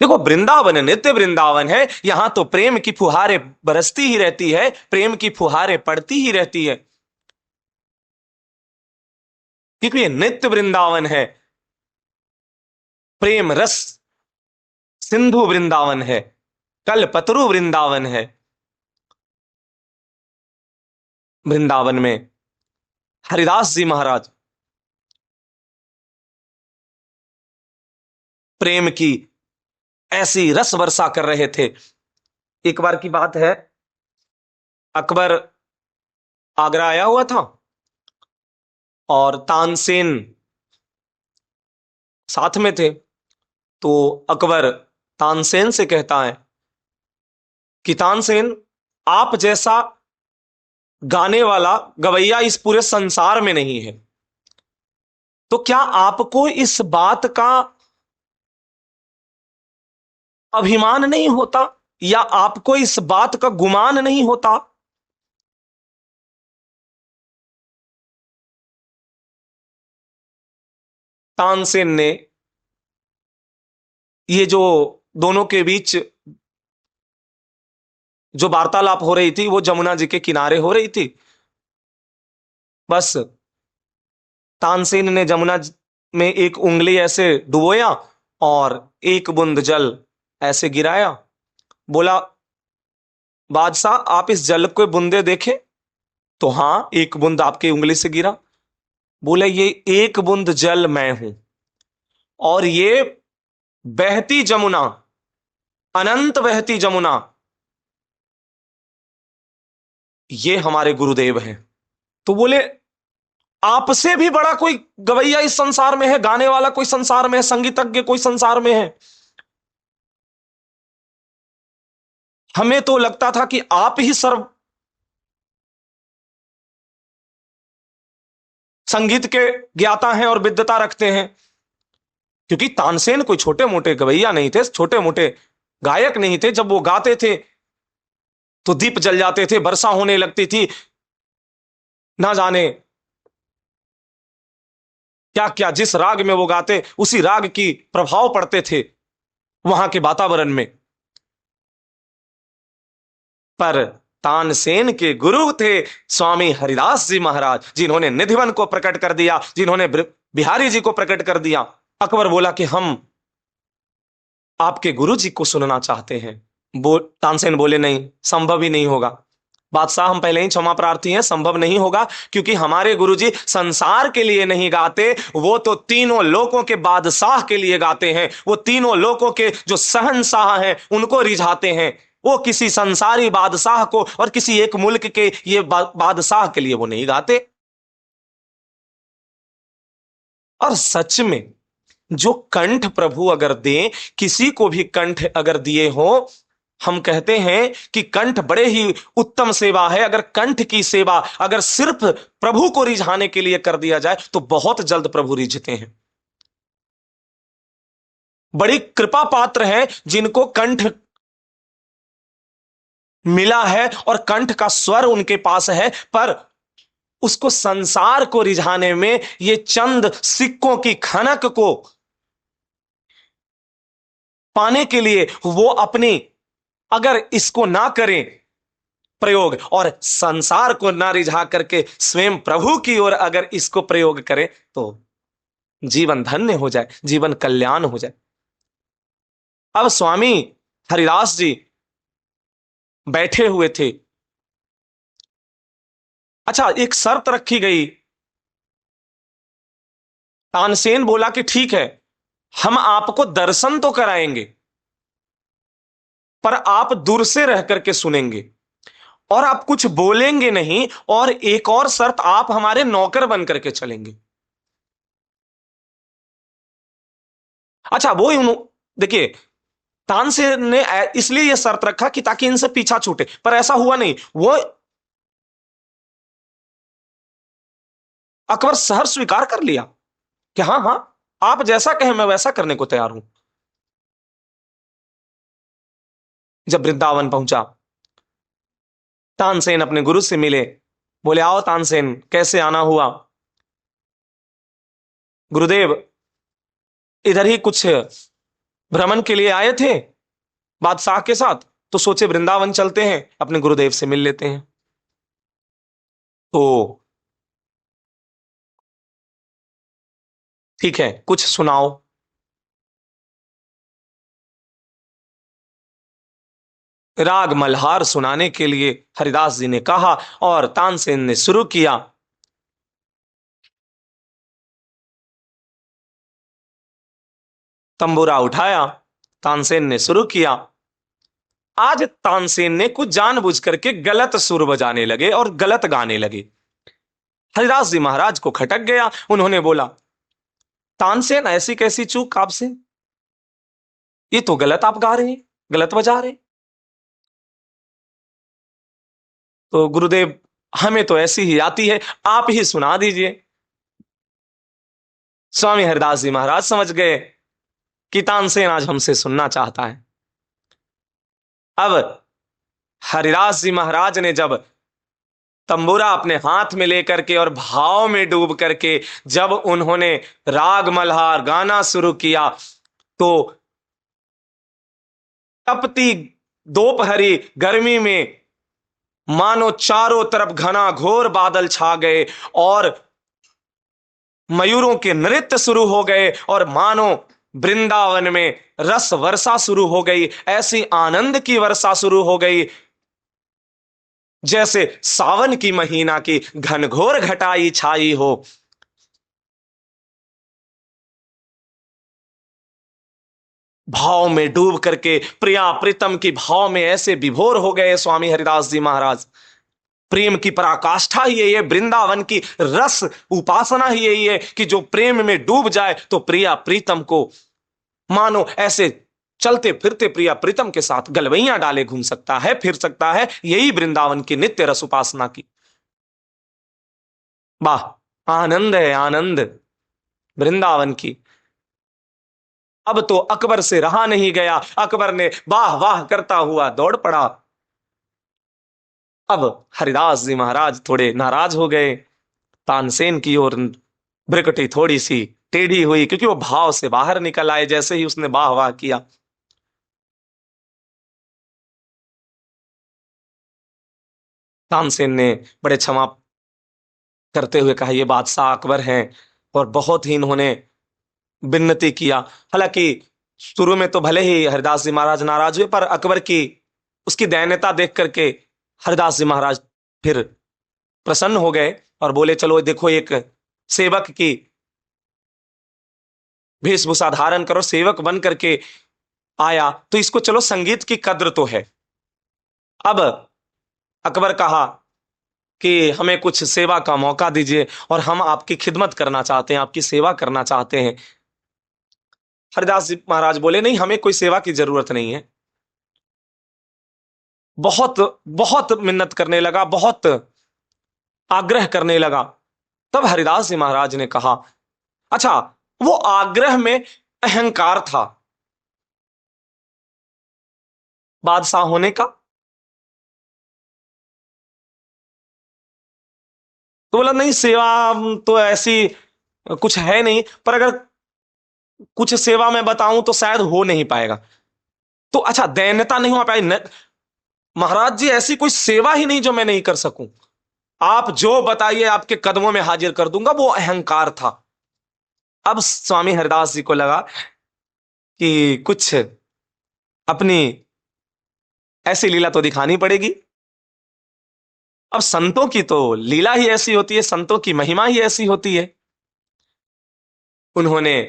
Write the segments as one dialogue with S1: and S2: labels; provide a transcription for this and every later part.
S1: देखो, वृंदावन नित्य वृंदावन है, यहां तो प्रेम की फुहारें बरसती ही रहती है, प्रेम की फुहारें पड़ती ही रहती है, क्योंकि ये नित्य वृंदावन है। प्रेम रस सिंधु वृंदावन है, कल्पतरु वृंदावन है। वृंदावन में हरिदास जी महाराज प्रेम की ऐसी रस वर्षा कर रहे थे। एक बार की बात है, अकबर आगरा आया हुआ था और तानसेन साथ में थे। तो अकबर तानसेन से कहता है कि तानसेन, आप जैसा गाने वाला गवैया इस पूरे संसार में नहीं है, तो क्या आपको इस बात का अभिमान नहीं होता, या आपको इस बात का गुमान नहीं होता? तानसेन ने, ये जो दोनों के बीच जो वार्तालाप हो रही थी वो जमुना जी के किनारे हो रही थी। बस तानसेन ने जमुना में एक उंगली ऐसे डुबोया और एक बूंद जल ऐसे गिराया। बोला, बादशाह आप इस जल को बूंदे देखें। तो हां, एक बूंद आपकी उंगली से गिरा। बोले, ये एक बूंद जल मैं हूं, और ये बहती जमुना, अनंत बहती जमुना, ये हमारे गुरुदेव हैं। तो बोले, आपसे भी बड़ा कोई गवैया इस संसार में है, गाने वाला कोई संसार में है, संगीतज्ञ कोई संसार में है? हमें तो लगता था कि आप ही सर्व संगीत के ज्ञाता हैं और विद्वता रखते हैं, क्योंकि तानसेन कोई छोटे मोटे गवैया नहीं थे, छोटे मोटे गायक नहीं थे। जब वो गाते थे तो दीप जल जाते थे, वर्षा होने लगती थी, ना जाने क्या क्या, जिस राग में वो गाते उसी राग की प्रभाव पड़ते थे वहां के वातावरण में। पर तानसेन के गुरु थे स्वामी हरिदास जी महाराज, जिन्होंने निधिवन को प्रकट कर दिया, जिन्होंने बिहारी जी को प्रकट कर दिया। अकबर बोला कि हम आपके गुरु जी को सुनना चाहते हैं। तानसेन बोले, नहीं, संभव ही नहीं होगा बादशाह, हम पहले ही क्षमा प्रार्थी हैं, संभव नहीं होगा, क्योंकि हमारे गुरुजी संसार के लिए नहीं गाते, वो तो तीनों लोकों के बादशाह के लिए गाते हैं। वो तीनों लोकों के जो शहंशाह हैं उनको रिझाते हैं। वो किसी संसारी बादशाह को और किसी एक मुल्क के ये बादशाह के लिए वो नहीं गाते। और सच में जो कंठ प्रभु अगर दें, किसी को भी कंठ अगर दिए हो, हम कहते हैं कि कंठ बड़े ही उत्तम सेवा है। अगर कंठ की सेवा अगर सिर्फ प्रभु को रिझाने के लिए कर दिया जाए तो बहुत जल्द प्रभु रिझते हैं। बड़ी कृपा पात्र है जिनको कंठ मिला है और कंठ का स्वर उनके पास है, पर उसको संसार को रिझाने में, ये चंद सिक्कों की खनक को पाने के लिए वो अपनी, अगर इसको ना करें प्रयोग और संसार को ना रिझा करके स्वयं प्रभु की ओर अगर इसको प्रयोग करें, तो जीवन धन्य हो जाए, जीवन कल्याण हो जाए। अब स्वामी हरिदास जी बैठे हुए थे। अच्छा, एक शर्त रखी गई। तानसेन बोला कि ठीक है, हम आपको दर्शन तो कराएंगे, पर आप दूर से रह करके सुनेंगे और आप कुछ बोलेंगे नहीं, और एक और शर्त, आप हमारे नौकर बन करके चलेंगे। अच्छा, वो देखिए, तानसेन ने इसलिए यह शर्त रखा कि ताकि इनसे पीछा छूटे, पर ऐसा हुआ नहीं। वो अकबर सहर स्वीकार कर लिया कि हाँ हाँ, आप जैसा कहें मैं वैसा करने को तैयार हूं। जब वृंदावन पहुंचा, तानसेन अपने गुरु से मिले। बोले, आओ तानसेन, कैसे आना हुआ? गुरुदेव, इधर ही कुछ भ्रमण के लिए आए थे बादशाह के साथ, तो सोचे वृंदावन चलते हैं, अपने गुरुदेव से मिल लेते हैं। तो ठीक है, कुछ सुनाओ। राग मल्हार सुनाने के लिए हरिदास जी ने कहा और तानसेन ने शुरू किया। तंबूरा उठाया, तानसेन ने शुरू किया। आज तानसेन ने कुछ जानबूझ करके गलत सुर बजाने लगे और गलत गाने लगे। हरिदास जी महाराज को खटक गया। उन्होंने बोला, तानसेन ऐसी कैसी चूक आपसे, ये तो गलत आप गा रहे हैं, गलत बजा रहे हैं। तो गुरुदेव, हमें तो ऐसी ही आती है, आप ही सुना दीजिए। स्वामी हरिदास जी महाराज समझ गए कि तानसेन आज हमसे सुनना चाहता है। अब हरिदास जी महाराज ने जब तंबूरा अपने हाथ में लेकर के और भाव में डूब करके जब उन्होंने राग मल्हार गाना शुरू किया, तो तपती दोपहरी गर्मी में मानो चारों तरफ घना घोर बादल छा गए और मयूरों के नृत्य शुरू हो गए और मानो वृंदावन में रस वर्षा शुरू हो गई। ऐसी आनंद की वर्षा शुरू हो गई जैसे सावन की महीना की घनघोर घटाई छाई हो। भाव में डूब करके प्रिया प्रीतम की भाव में ऐसे विभोर हो गए स्वामी हरिदास जी महाराज। प्रेम की पराकाष्ठा ही यही है, वृंदावन की रस उपासना ही यही है कि जो प्रेम में डूब जाए तो प्रिया प्रीतम को मानो ऐसे चलते फिरते प्रिया प्रीतम के साथ गलवैया डाले घूम सकता है, फिर सकता है। यही वृंदावन की नित्य रस उपासना की। वाह, आनंद है आनंद वृंदावन की। अब तो अकबर से रहा नहीं गया, अकबर ने वाह वाह करता हुआ दौड़ पड़ा। अब हरिदास जी महाराज थोड़े नाराज हो गए। तानसेन की ओर भ्रिकुटी थोड़ी सी टेढ़ी हुई, क्योंकि वो भाव से बाहर निकल आए जैसे ही उसने वाह वाह किया। तानसेन ने बड़े क्षमा करते हुए कहा, ये बादशाह अकबर हैं और बहुत ही इन्होंने विनती किया। हालांकि शुरू में तो भले ही हरिदास जी महाराज नाराज हुए, पर अकबर की उसकी दयनीयता देख करके हरिदास जी महाराज फिर प्रसन्न हो गए और बोले, चलो देखो, एक सेवक की वेशभूषा धारण करो, सेवक बन करके आया तो इसको चलो संगीत की कद्र तो है। अब अकबर कहा कि हमें कुछ सेवा का मौका दीजिए और हम आपकी खिदमत करना चाहते हैं, आपकी सेवा करना चाहते हैं। हरिदास जी महाराज बोले, नहीं, हमें कोई सेवा की जरूरत नहीं है। बहुत बहुत मिन्नत करने लगा, बहुत आग्रह करने लगा। तब हरिदास जी महाराज ने कहा, अच्छा, वो आग्रह में अहंकार था बादशाह होने का। तो बोला, नहीं, सेवा तो ऐसी कुछ है नहीं, पर अगर कुछ सेवा मैं बताऊं तो शायद हो नहीं पाएगा। तो अच्छा, दैन्यता नहीं हो पाई महाराज जी, ऐसी कोई सेवा ही नहीं जो मैं नहीं कर सकूं। आप जो बताइए आपके कदमों में हाजिर कर दूंगा। वो अहंकार था। अब स्वामी हरिदास जी को लगा कि कुछ अपनी ऐसी लीला तो दिखानी पड़ेगी। अब संतों की तो लीला ही ऐसी होती है, संतों की महिमा ही ऐसी होती है। उन्होंने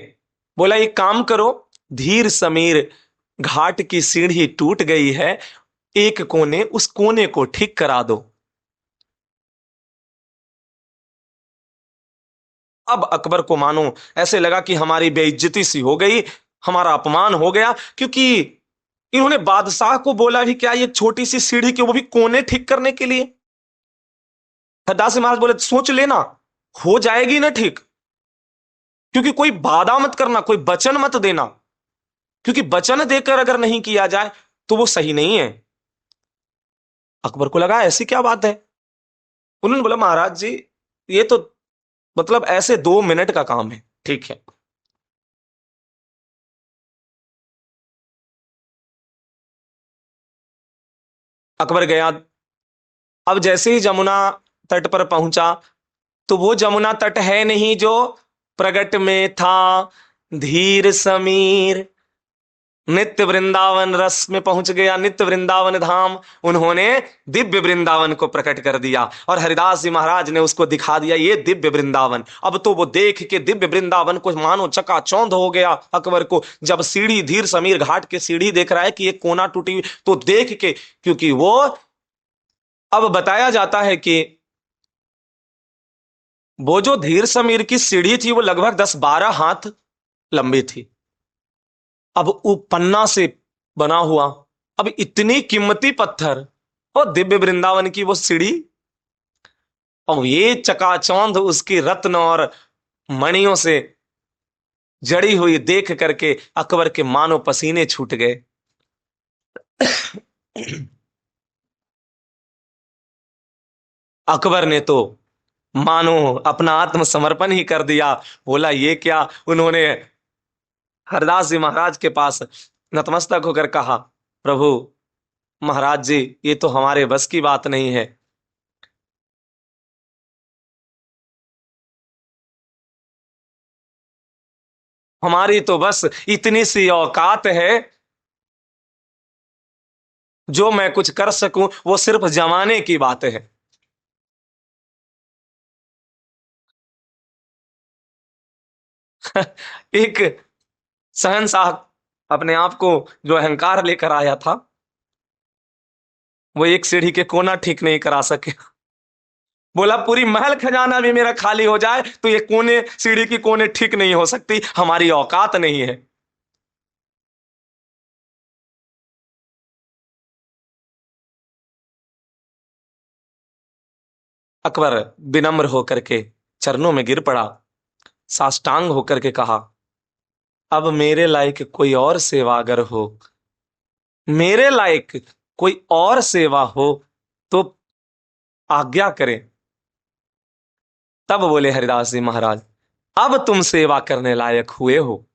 S1: बोला, एक काम करो, धीर समीर घाट की सीढ़ी टूट गई है, एक कोने, उस कोने को ठीक करा दो। अब अकबर को मानो ऐसे लगा कि हमारी बेइज्जती सी हो गई, हमारा अपमान हो गया, क्योंकि इन्होंने बादशाह को बोला भी क्या, ये छोटी सी सीढ़ी की, वो भी कोने ठीक करने के लिए। हरदास महाराज बोले, सोच लेना, हो जाएगी ना ठीक, क्योंकि कोई बाधा मत करना, कोई वचन मत देना, क्योंकि वचन देकर अगर नहीं किया जाए तो वो सही नहीं है। अकबर को लगा ऐसी क्या बात है। उन्होंने बोला, महाराज जी, ये तो मतलब ऐसे 2 मिनट का काम है, ठीक है। अकबर गया। अब जैसे ही जमुना तट पर पहुंचा तो वो जमुना तट है नहीं जो प्रगट में था धीर समीर। नित्य वृंदावन रस में पहुंच गया, नित्य वृंदावन धाम। उन्होंने दिव्य वृंदावन को प्रकट कर दिया और हरिदास जी महाराज ने उसको दिखा दिया, ये दिव्य वृंदावन। अब तो वो देख के दिव्य वृंदावन को मानो चकाचौंध हो गया अकबर को। जब सीढ़ी, धीर समीर घाट के सीढ़ी देख रहा है कि एक कोना टूटी हुई, तो देख के, क्योंकि वो, अब बताया जाता है कि वो जो धीर समीर की सीढ़ी थी वो लगभग 10-12 हाथ लंबी थी। अब वो पन्ना से बना हुआ, अब इतनी कीमती पत्थर और दिव्य वृंदावन की वो सीढ़ी, और ये चकाचौंध उसकी रत्न और मणियों से जड़ी हुई देख करके अकबर के मानो पसीने छूट गए। अकबर ने तो मानो अपना आत्मसमर्पण ही कर दिया। बोला ये क्या। उन्होंने हरदास जी महाराज के पास नतमस्तक होकर कहा, प्रभु महाराज जी, ये तो हमारे बस की बात नहीं है। हमारी तो बस इतनी सी औकात है, जो मैं कुछ कर सकूं वो सिर्फ जमाने की बात है। एक शहंशाह अपने आप को जो अहंकार लेकर आया था, वो एक सीढ़ी के कोना ठीक नहीं करा सके। बोला पूरी महल खजाना भी मेरा खाली हो जाए तो ये कोने, सीढ़ी की कोने ठीक नहीं हो सकती, हमारी औकात नहीं है। अकबर विनम्र होकर के चरणों में गिर पड़ा, साष्टांग होकर के कहा, अब मेरे लायक कोई और सेवा अगर हो, मेरे लायक कोई और सेवा हो तो आज्ञा करें। तब बोले हरिदास जी महाराज, अब तुम सेवा करने लायक हुए हो,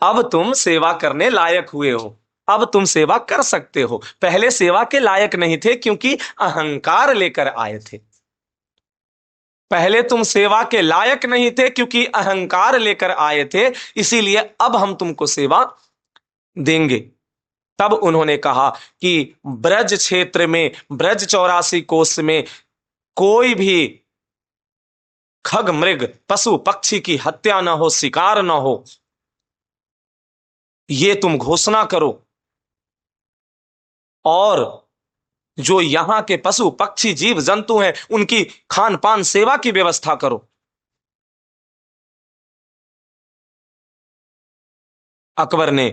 S1: अब तुम सेवा करने लायक हुए हो, अब तुम सेवा कर सकते हो। पहले सेवा के लायक नहीं थे क्योंकि अहंकार लेकर आए थे। पहले तुम सेवा के लायक नहीं थे क्योंकि अहंकार लेकर आए थे, इसीलिए अब हम तुमको सेवा देंगे। तब उन्होंने कहा कि ब्रज क्षेत्र में, ब्रज 84 कोस में कोई भी खग मृग पशु पक्षी की हत्या ना हो, शिकार ना हो, ये तुम घोषणा करो। और जो यहां के पशु पक्षी जीव जंतु हैं उनकी खान पान सेवा की व्यवस्था करो। अकबर ने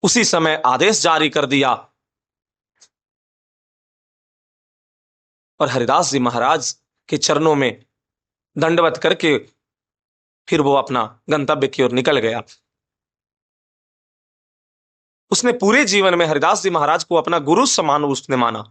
S1: उसी समय आदेश जारी कर दिया और हरिदास जी महाराज के चरणों में दंडवत करके फिर वो अपना गंतव्य की ओर निकल गया। उसने पूरे जीवन में हरिदास जी महाराज को अपना गुरु समान उसने माना।